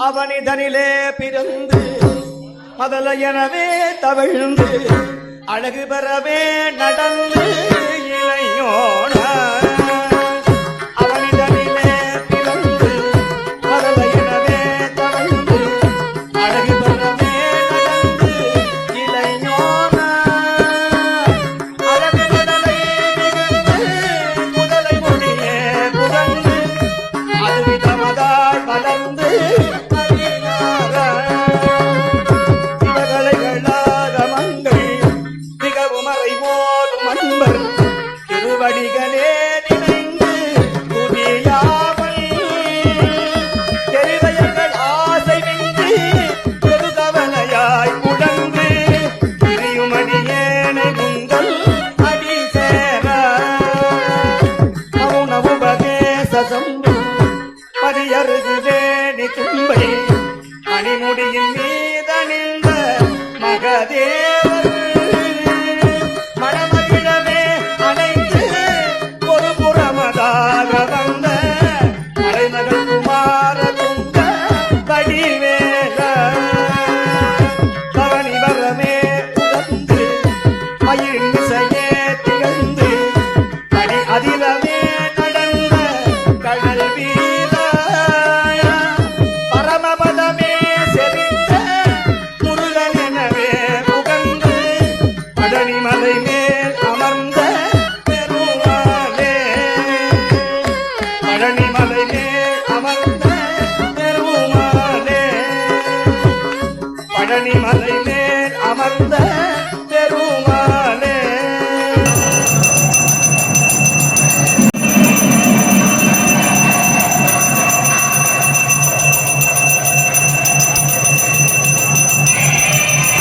அவனிதனிலே பிறந்து மதல எனவே தவிழ்ந்து அழகு பெறவே நடந்து இளையோன அவனிதனிலே பிறந்து மதல எனவே தவிழ்ந்து அழகு பெறவே நடந்து இளையோன அழகு கடலை மிகுந்து முதலை மொழியே புகழ்ந்து அது தமதாய் மலர்ந்து திருவடிகளே நினைந்து துதியாமல் தெரிவையர்கள் ஆசை வின்றி பெருகவலையாய் உடந்து திரியுமடியேனை உங்கள் அடி சேர மௌன உபதேசம் பரியருகுவேணி தும்பை மணிமுடியின் மீதணிந்த மகதே